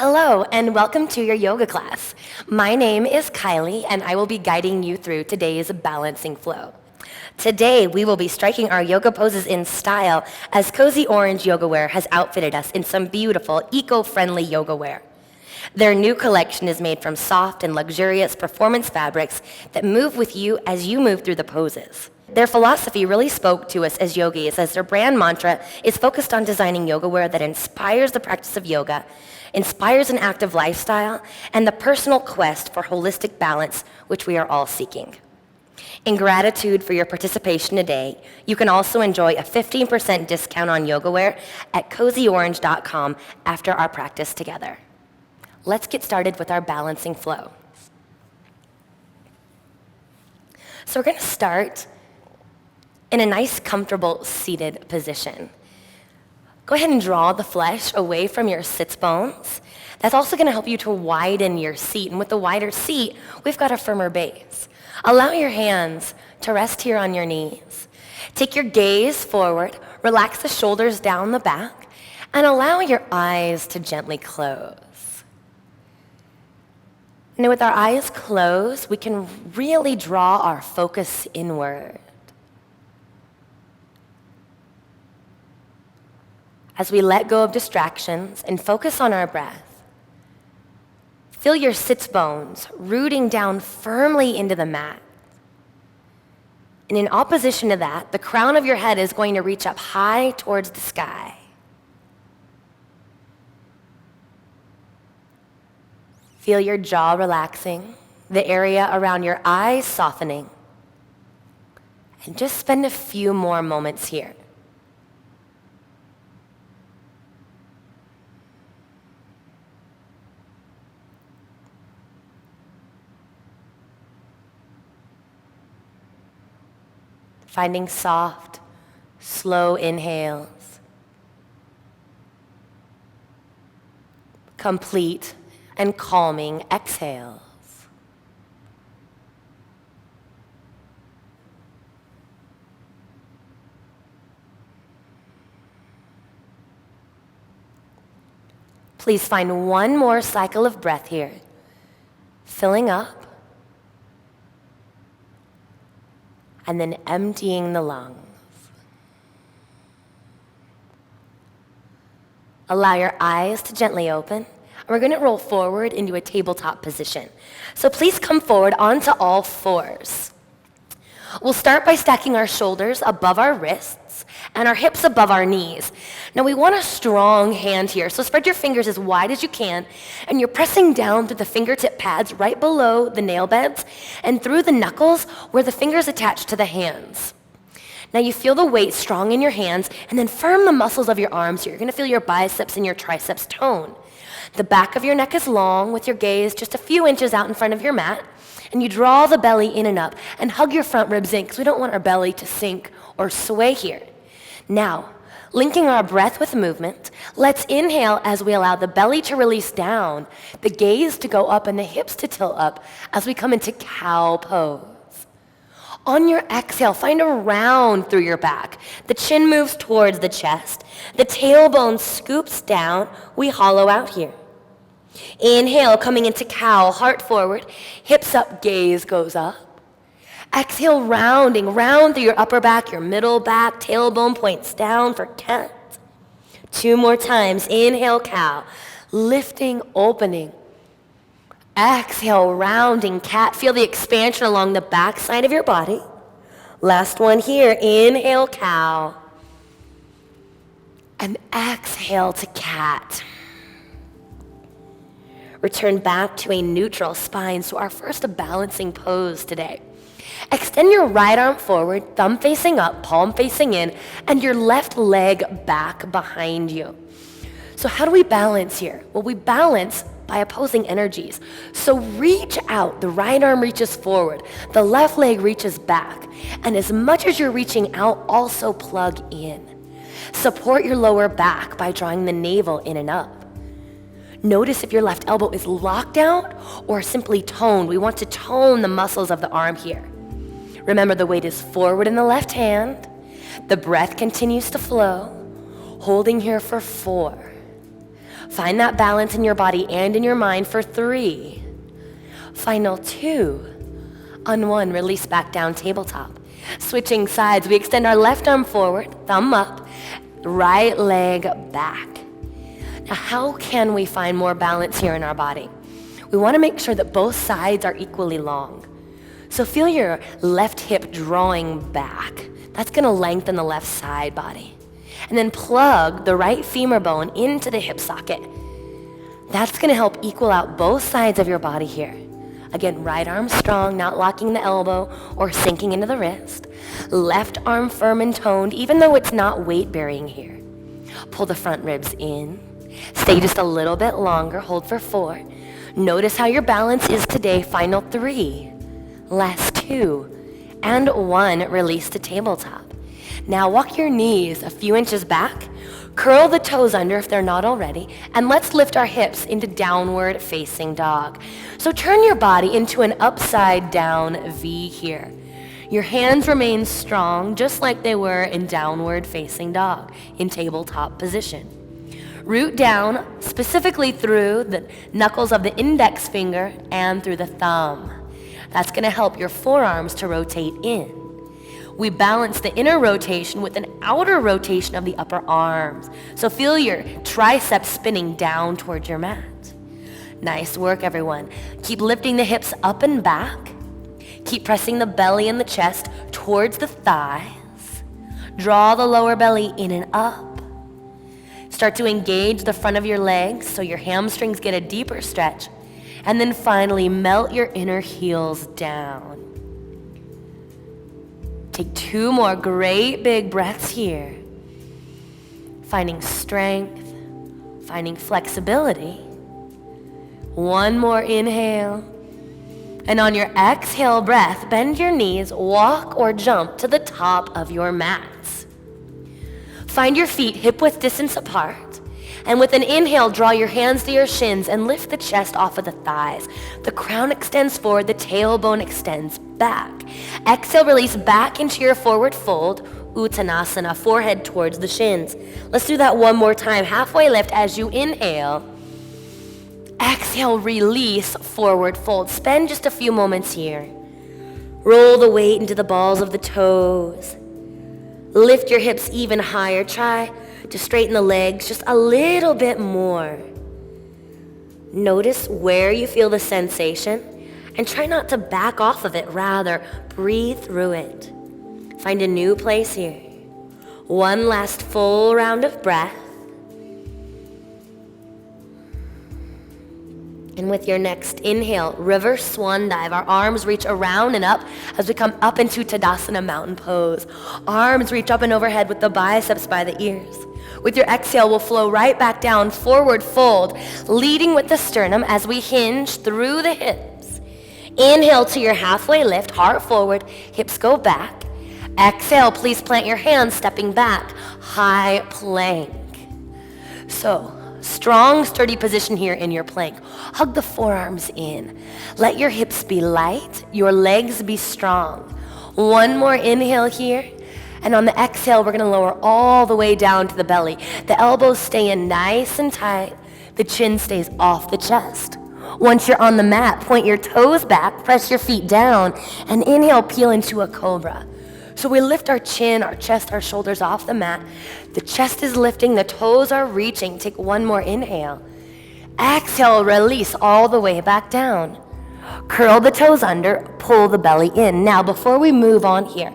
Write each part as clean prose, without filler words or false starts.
Hello, and welcome to your yoga class. My name is Kylie, and I will be guiding you through today's balancing flow. Today, we will be striking our yoga poses in style as Cozy Orange Yoga Wear has outfitted us in some beautiful, eco-friendly yoga wear. Their new collection is made from soft and luxurious performance fabrics that move with you as you move through the poses. Their philosophy really spoke to us as yogis, as their brand mantra is focused on designing yoga wear that inspires the practice of yoga, inspires an active lifestyle, and the personal quest for holistic balance, which we are all seeking. In gratitude for your participation today, you can also enjoy a 15% discount on yoga wear at cozyorange.com after our practice together. Let's get started with our balancing flow. So we're going to start in a nice, comfortable, seated position. Go ahead and draw the flesh away from your sits bones. That's also going to help you to widen your seat. And with the wider seat, we've got a firmer base. Allow your hands to rest here on your knees. Take your gaze forward, relax the shoulders down the back, and allow your eyes to gently close. Now with our eyes closed, we can really draw our focus inward. As we let go of distractions and focus on our breath, feel your sits bones rooting down firmly into the mat. And in opposition to that, the crown of your head is going to reach up high towards the sky. Feel your jaw relaxing, the area around your eyes softening. And just spend a few more moments here. Finding soft, slow inhales, complete and calming exhales. Please find one more cycle of breath here, filling up, and then emptying the lungs. Allow your eyes to gently open. And we're going to roll forward into a tabletop position. So please come forward onto all fours. We'll start by stacking our shoulders above our wrists and our hips above our knees. Now we want a strong hand here, so spread your fingers as wide as you can, and you're pressing down through the fingertip pads right below the nail beds and through the knuckles where the fingers attach to the hands. Now you feel the weight strong in your hands, and then firm the muscles of your arms here. You're going to feel your biceps and your triceps tone. The back of your neck is long with your gaze just a few inches out in front of your mat, and you draw the belly in and up and hug your front ribs in because we don't want our belly to sink or sway here. Now, linking our breath with movement, let's inhale as we allow the belly to release down, the gaze to go up, and the hips to tilt up as we come into cow pose. On your exhale, find a round through your back. The chin moves towards the chest. The tailbone scoops down. We hollow out here. Inhale, coming into cow, heart forward, hips up, gaze goes up. Exhale, rounding, round through your upper back, your middle back, tailbone points down for cat. 2 more times. Inhale, cow, lifting, opening. Exhale, rounding, cat. Feel the expansion along the back side of your body. Last one here. Inhale, cow. And exhale to cat. Return back to a neutral spine. So our first balancing pose today. Extend your right arm forward, thumb facing up, palm facing in, and your left leg back behind you. So how do we balance here? Well, we balance by opposing energies. So reach out. The right arm reaches forward. The left leg reaches back. And as much as you're reaching out, also plug in. Support your lower back by drawing the navel in and up. Notice if your left elbow is locked out or simply toned. We want to tone the muscles of the arm here. Remember, the weight is forward in the left hand. The breath continues to flow. Holding here for 4, Find that balance in your body and in your mind for 3. Final 2. On 1, release back down, tabletop. Switching sides, we extend our left arm forward, thumb up, right leg back. Now, how can we find more balance here in our body? We want to make sure that both sides are equally long. So feel your left hip drawing back. That's going to lengthen the left side body. And then plug the right femur bone into the hip socket. That's going to help equal out both sides of your body here. Again, right arm strong, not locking the elbow or sinking into the wrist. Left arm firm and toned, even though it's not weight bearing here. Pull the front ribs in. Stay just a little bit longer. Hold for 4. Notice how your balance is today. Final 3. Last 2. And 1. Release to tabletop. Now walk your knees a few inches back. Curl the toes under if they're not already, and let's lift our hips into downward facing dog. So turn your body into an upside down V here. Your hands remain strong just like they were in downward facing dog in tabletop position. Root down specifically through the knuckles of the index finger and through the thumb. That's going to help your forearms to rotate in. We balance the inner rotation with an outer rotation of the upper arms. So feel your triceps spinning down towards your mat. Nice work, everyone. Keep lifting the hips up and back. Keep pressing the belly and the chest towards the thighs. Draw the lower belly in and up. Start to engage the front of your legs so your hamstrings get a deeper stretch. And then finally, melt your inner heels down. Take 2 more great big breaths here. Finding strength, finding flexibility. 1 more inhale. And on your exhale breath, bend your knees, walk or jump to the top of your mats. Find your feet hip-width distance apart. And with an inhale, draw your hands to your shins and lift the chest off of the thighs. The crown extends forward, the tailbone extends back. Exhale, release back into your forward fold, Uttanasana, forehead towards the shins. Let's do that 1 more time. Halfway lift as you inhale. Exhale, release, forward fold. Spend just a few moments here. Roll the weight into the balls of the toes. Lift your hips even higher. Try to straighten the legs just a little bit more. Notice where you feel the sensation and try not to back off of it. Rather, breathe through it. Find a new place here. 1 last full round of breath. And with your next inhale, reverse swan dive. Our arms reach around and up as we come up into Tadasana mountain pose. Arms reach up and overhead with the biceps by the ears. With your exhale, we'll flow right back down, forward fold, leading with the sternum as we hinge through the hips. Inhale to your halfway lift, heart forward, hips go back. Exhale, please plant your hands, stepping back, high plank. So, strong, sturdy position here in your plank. Hug the forearms in. Let your hips be light, your legs be strong. 1 more inhale here. And on the exhale, we're going to lower all the way down to the belly. The elbows stay in nice and tight. The chin stays off the chest. Once you're on the mat, point your toes back, press your feet down, and inhale, peel into a cobra. So we lift our chin, our chest, our shoulders off the mat. The chest is lifting, the toes are reaching. Take 1 more inhale. Exhale, release all the way back down. Curl the toes under, pull the belly in. Now, before we move on here,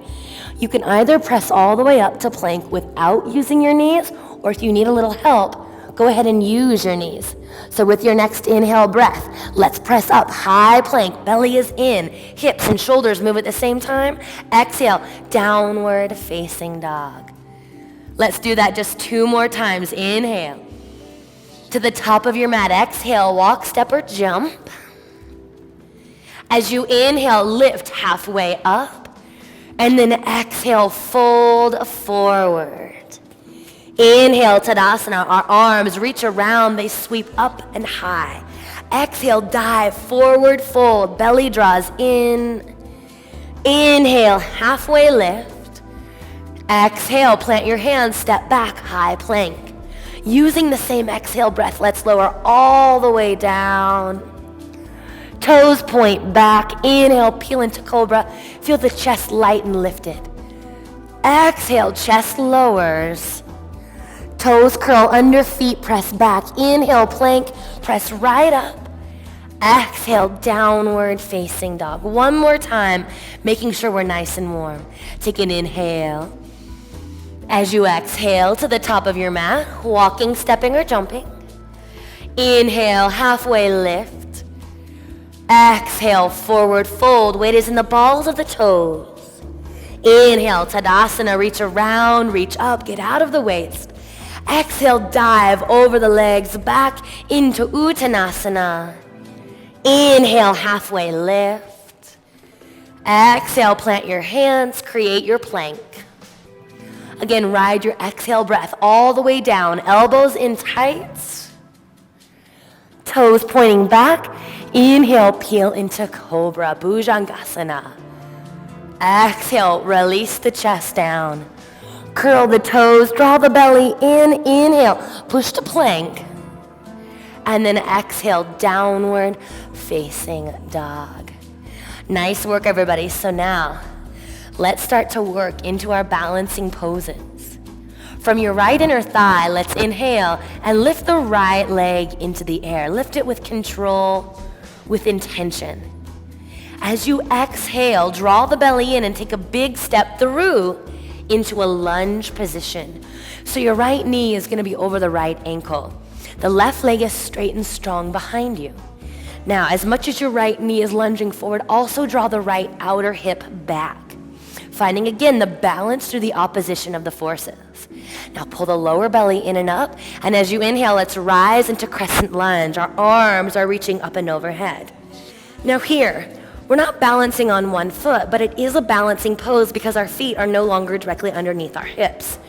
you can either press all the way up to plank without using your knees, or if you need a little help, go ahead and use your knees. So with your next inhale breath, let's press up, high plank, belly is in, hips and shoulders move at the same time. Exhale, downward facing dog. Let's do that just 2 more times. Inhale. To the top of your mat, exhale, walk, step, or jump. As you inhale, lift halfway up. And then exhale, fold forward. Inhale, Tadasana. Our arms reach around, they sweep up and high. Exhale, dive, forward fold, belly draws in. Inhale, halfway lift. Exhale, plant your hands, step back, high plank. Using the same exhale breath, let's lower all the way down. Toes point back. Inhale, peel into cobra. Feel the chest light and lifted. Exhale, chest lowers. Toes curl under, feet press back. Inhale, plank, press right up. Exhale, downward facing dog. One more time, making sure we're nice and warm. Take an inhale. As you exhale to the top of your mat, walking, stepping, or jumping. Inhale, halfway lift. Exhale, forward fold. Weight is in the balls of the toes. Inhale, Tadasana, reach around, reach up, get out of the waist. Exhale, dive over the legs, back into Uttanasana. Inhale, halfway lift. Exhale, plant your hands, create your plank. Again, ride your exhale breath all the way down, elbows in tight. Toes pointing back. Inhale, peel into Cobra, Bhujangasana. Exhale, release the chest down. Curl the toes, draw the belly in. Inhale, push to plank. And then exhale, downward facing dog. Nice work, everybody. So now, let's start to work into our balancing poses. From your right inner thigh, let's inhale and lift the right leg into the air. Lift it with control, with intention. As you exhale, draw the belly in and take a big step through into a lunge position. So your right knee is going to be over the right ankle. The left leg is straight and strong behind you. Now, as much as your right knee is lunging forward, also draw the right outer hip back, finding again the balance through the opposition of the forces. Now pull the lower belly in and up, and as you inhale, let's rise into crescent lunge. Our arms are reaching up and overhead. Now here, we're not balancing on one foot, but it is a balancing pose because our feet are no longer directly underneath our hips.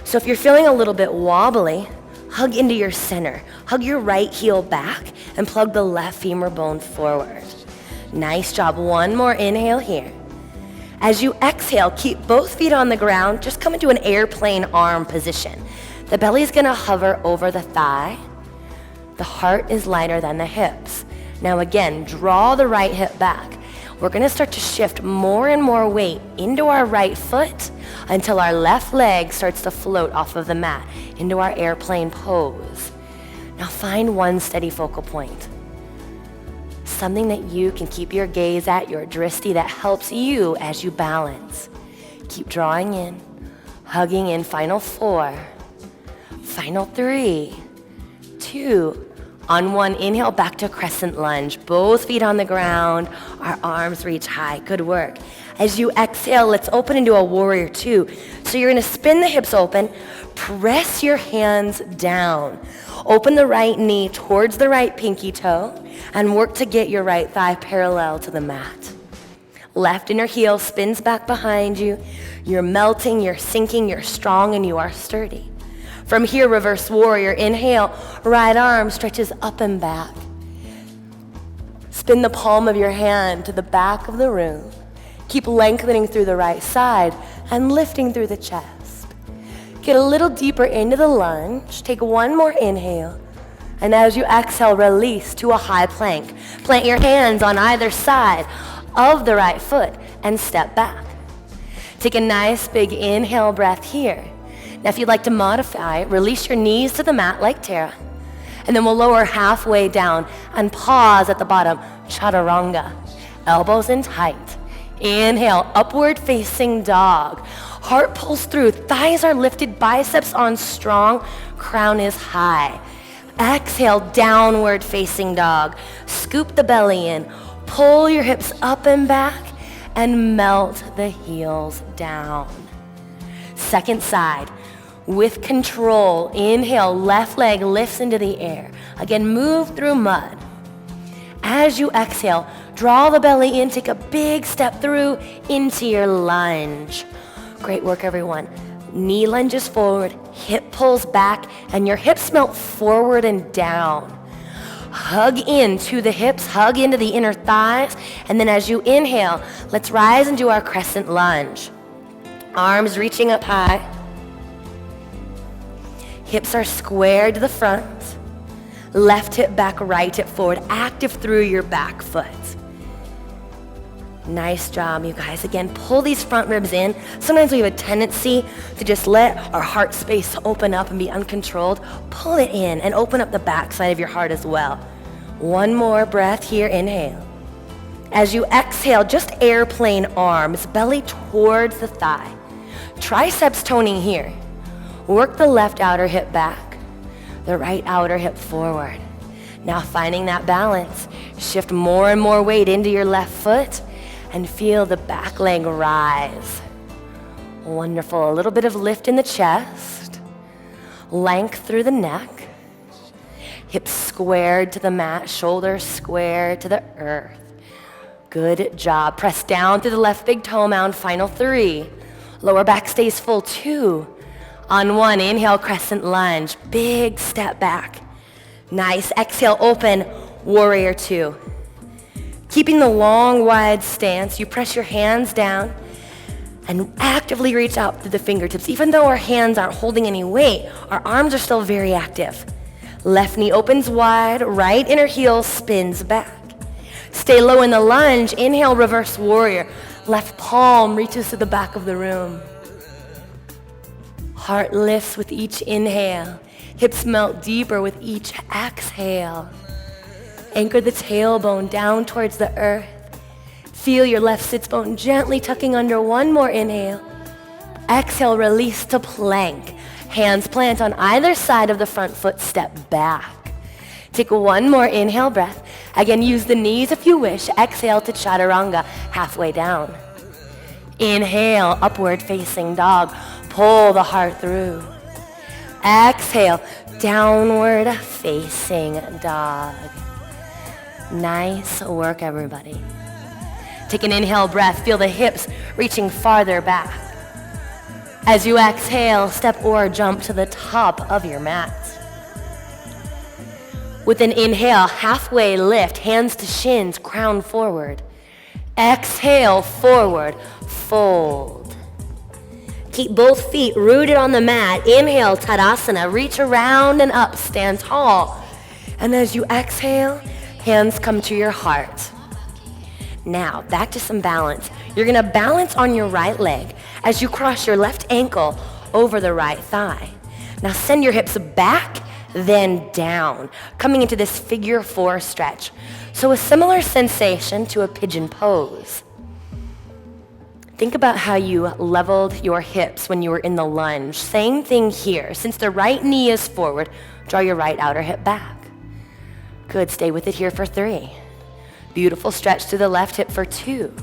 So if you're feeling a little bit wobbly, hug into your center. Hug your right heel back and plug the left femur bone forward. Nice job. One more inhale here. As you exhale, keep both feet on the ground. Just come into an airplane arm position. The belly's gonna hover over the thigh. The heart is lighter than the hips. Now again, draw the right hip back. We're gonna start to shift more and more weight into our right foot until our left leg starts to float off of the mat into our airplane pose. Now find one steady focal point. Something that you can keep your gaze at, your drishti, that helps you as you balance. Keep drawing in, hugging in. Final 4, final 3, 2, on 1, inhale back to crescent lunge. Both feet on the ground, our arms reach high. Good work. As you exhale, let's open into a warrior 2. So you're gonna spin the hips open, press your hands down. Open the right knee towards the right pinky toe and work to get your right thigh parallel to the mat. Left inner heel spins back behind you. You're melting, you're sinking, you're strong, and you are sturdy. From here, reverse warrior. Inhale, right arm stretches up and back. Spin the palm of your hand to the back of the room. Keep lengthening through the right side and lifting through the chest. Get a little deeper into the lunge. Take one more inhale. And as you exhale, release to a high plank. Plant your hands on either side of the right foot and step back. Take a nice big inhale breath here. Now if you'd like to modify, release your knees to the mat like Tara. And then we'll lower halfway down and pause at the bottom, chaturanga. Elbows in tight. Inhale, upward facing dog. Heart pulls through, thighs are lifted, biceps on strong, crown is high. Exhale, downward facing dog. Scoop the belly in, pull your hips up and back, and melt the heels down. Second side. With control, inhale, left leg lifts into the air. Again, move through mud. As you exhale, draw the belly in, take a big step through into your lunge. Great work, everyone. Knee lunges forward, hip pulls back, and your hips melt forward and down. Hug into the hips, hug into the inner thighs, and then as you inhale, let's rise and do our crescent lunge. Arms reaching up high. Hips are squared to the front. Left hip back, right hip forward, active through your back foot. Nice job, you guys. Again, pull these front ribs in. Sometimes we have a tendency to just let our heart space open up and be uncontrolled. Pull it in and open up the back side of your heart as well. One more breath here, inhale. As you exhale, just airplane arms, belly towards the thigh. Triceps toning here. Work the left outer hip back, the right outer hip forward. Now finding that balance, shift more and more weight into your left foot and feel the back leg rise. Wonderful, a little bit of lift in the chest, length through the neck, hips squared to the mat, shoulders squared to the earth. Good job. Press down through the left big toe mound, final 3. Lower back stays full, 2. On 1, inhale, crescent lunge, big step back. Nice, exhale, open, warrior 2. Keeping the long, wide stance, you press your hands down and actively reach out through the fingertips. Even though our hands aren't holding any weight, our arms are still very active. Left knee opens wide, right inner heel spins back. Stay low in the lunge, inhale, reverse warrior. Left palm reaches to the back of the room. Heart lifts with each inhale. Hips melt deeper with each exhale. Anchor the tailbone down towards the earth. Feel your left sits bone gently tucking under. One more inhale. Exhale, release to plank. Hands plant on either side of the front foot, step back. Take one more inhale breath. Again, use the knees if you wish. Exhale to chaturanga, halfway down. Inhale, upward facing dog. Pull the heart through. Exhale, downward facing dog. Nice work, everybody. Take an inhale breath. Feel the hips reaching farther back. As you exhale, step or jump to the top of your mat. With an inhale, halfway lift, hands to shins, crown forward. Exhale, forward, fold. Keep both feet rooted on the mat. Inhale, Tadasana, reach around and up, stand tall. And as you exhale, hands come to your heart. Now, back to some balance. You're gonna balance on your right leg as you cross your left ankle over the right thigh. Now send your hips back, then down, coming into this figure 4 stretch. So a similar sensation to a pigeon pose. Think about how you leveled your hips when you were in the lunge. Same thing here. Since the right knee is forward, draw your right outer hip back. Good, stay with it here for 3. Beautiful stretch to the left hip for 2.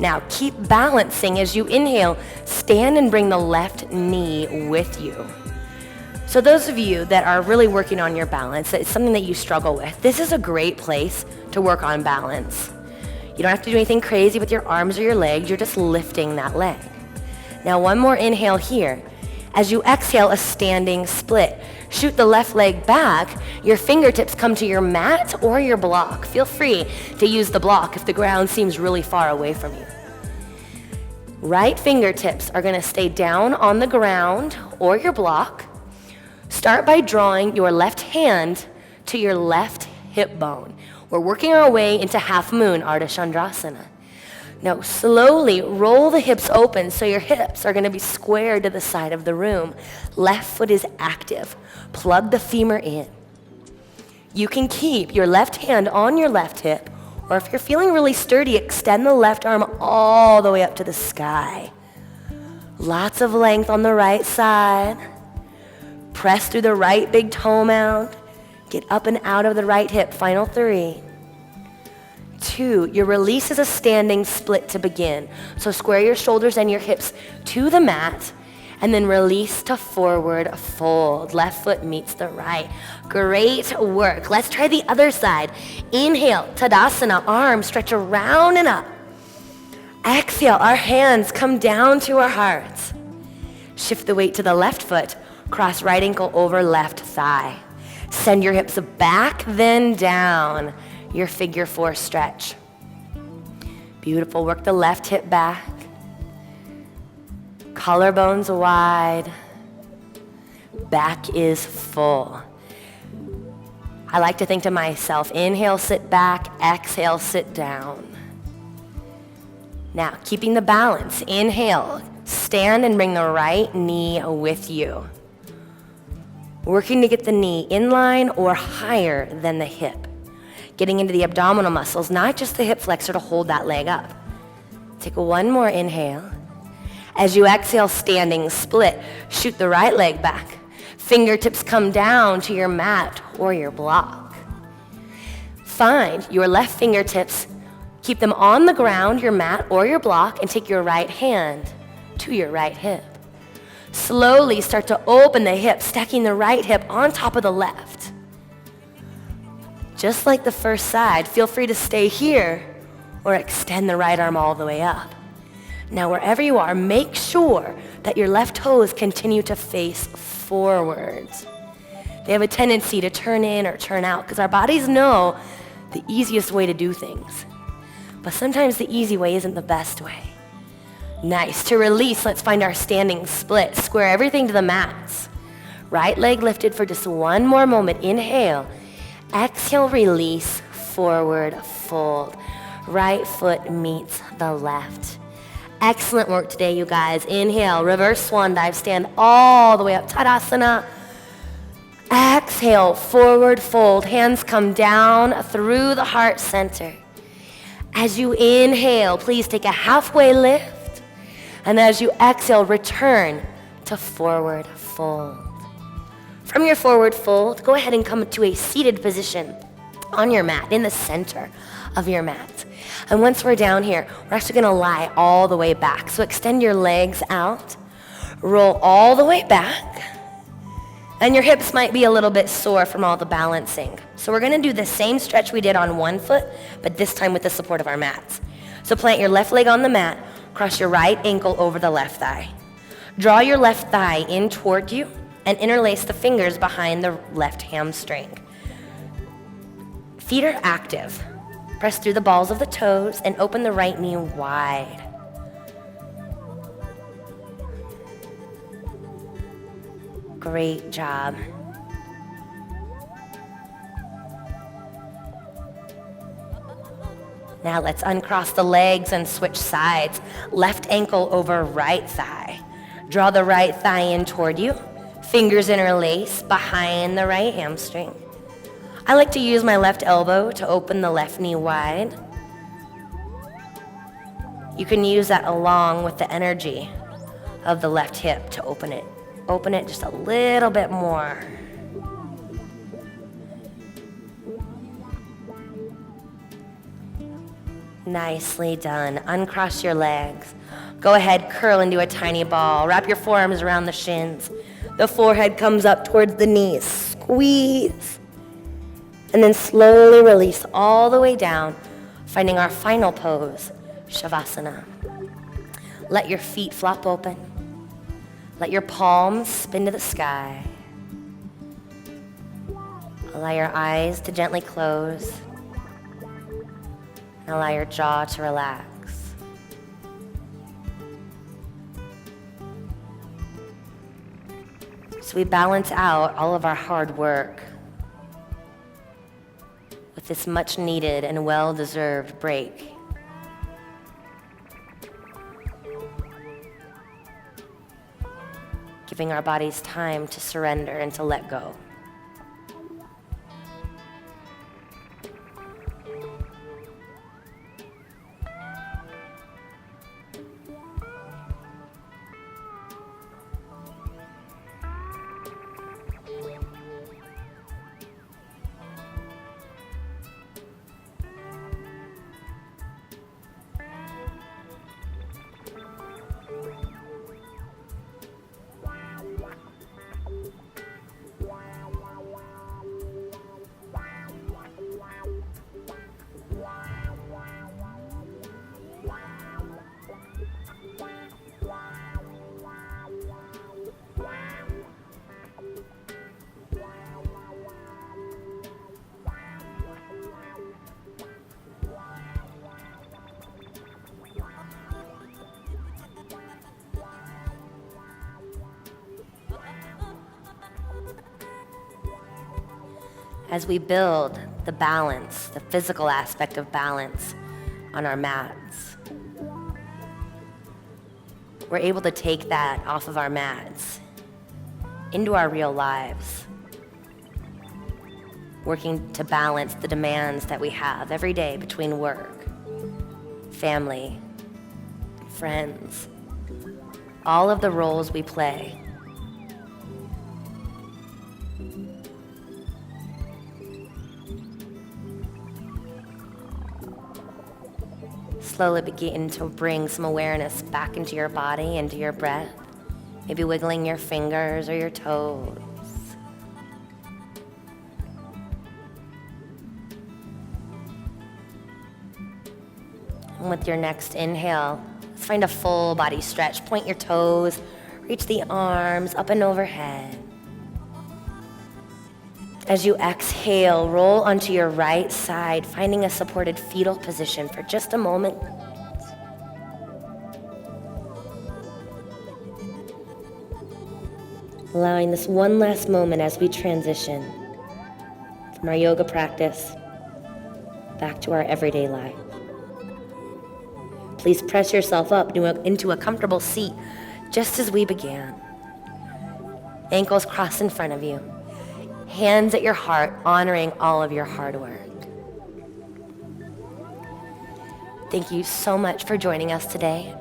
Now keep balancing as you inhale. Stand and bring the left knee with you. So those of you that are really working on your balance, it's something that you struggle with, this is a great place to work on balance. You don't have to do anything crazy with your arms or your legs. You're just lifting that leg. Now one more inhale here. As you exhale, a standing split. Shoot the left leg back. Your fingertips come to your mat or your block. Feel free to use the block if the ground seems really far away from you. Right fingertips are going to stay down on the ground or your block. Start by drawing your left hand to your left hip bone. We're working our way into half moon, Ardha Chandrasana. Now slowly roll the hips open so your hips are going to be squared to the side of the room. Left foot is active. Plug the femur in. You can keep your left hand on your left hip, or if you're feeling really sturdy, extend the left arm all the way up to the sky. Lots of length on the right side. Press through the right big toe mound. Get up and out of the right hip. Final 3. 2, your release is a standing split to begin. So square your shoulders and your hips to the mat, and then release to forward fold. Left foot meets the right. Great work. Let's try the other side. Inhale, Tadasana, arms stretch around and up. Exhale, our hands come down to our hearts. Shift the weight to the left foot. Cross right ankle over left thigh. Send your hips back, then down. Your figure 4 stretch. Beautiful. Work the left hip back. Collarbones wide. back is full. I like to think to myself, inhale, sit back, exhale, sit down. Now, keeping the balance, inhale, stand and bring the right knee with you. Working to get the knee in line or higher than the hip. Getting into the abdominal muscles, not just the hip flexor to hold that leg up. Take one more inhale. As you exhale, standing split, shoot the right leg back. Fingertips come down to your mat or your block. Find your left fingertips, keep them on the ground, your mat or your block, and take your right hand to your right hip. Slowly start to open the hip, stacking the right hip on top of the left. Just like the first side, feel free to stay here or extend the right arm all the way up. Now, wherever you are, make sure that your left toes continue to face forwards. They have a tendency to turn in or turn out because our bodies know the easiest way to do things. But sometimes the easy way isn't the best way. Nice. To release, let's find our standing split. Square everything to the mats. Right leg lifted for just one more moment. Inhale. Exhale, release, forward, fold. Right foot meets the left. Excellent work today, you guys. Inhale, reverse swan dive, stand all the way up, Tadasana. Exhale, forward fold, hands come down through the heart center. As you inhale, please take a halfway lift. And as you exhale, return to forward fold. From your forward fold, go ahead and come to a seated position on your mat, in the center of your mat. And once we're down here, we're actually gonna lie all the way back. So extend your legs out, roll all the way back, and your hips might be a little bit sore from all the balancing. So we're gonna do the same stretch we did on one foot, but this time with the support of our mats. So plant your left leg on the mat, cross your right ankle over the left thigh. Draw your left thigh in toward you and interlace the fingers behind the left hamstring. Feet are active. Press through the balls of the toes and open the right knee wide. Great job. Now let's uncross the legs and switch sides. Left ankle over right thigh. Draw the right thigh in toward you. Fingers interlace behind the right hamstring. I like to use my left elbow to open the left knee wide. You can use that along with the energy of the left hip to open it. Open it just a little bit more. Nicely done. Uncross your legs. Go ahead, curl into a tiny ball. Wrap your forearms around the shins. The forehead comes up towards the knees. Squeeze. And then slowly release all the way down, finding our final pose, Shavasana. Let your feet flop open. Let your palms spin to the sky. Allow your eyes to gently close. And allow your jaw to relax. So we balance out all of our hard work with this much needed and well-deserved break. Giving our bodies time to surrender and to let go. as we build the balance, the physical aspect of balance on our mats. We're able to take that off of our mats into our real lives, working to balance the demands that we have every day between work, family, friends, all of the roles we play. Slowly begin to bring some awareness back into your body, into your breath, maybe wiggling your fingers or your toes. And with your next inhale, let's find a full body stretch. Point your toes, reach the arms up and overhead. As you exhale, roll onto your right side, finding a supported fetal position for just a moment. Allowing this one last moment as we transition from our yoga practice back to our everyday life. Please press yourself up into a comfortable seat just as we began. Ankles crossed in front of you. Hands at your heart, honoring all of your hard work. Thank you so much for joining us today.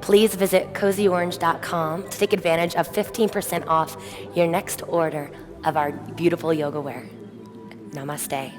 Please visit cozyorange.com to take advantage of 15% off your next order of our beautiful yoga wear. Namaste.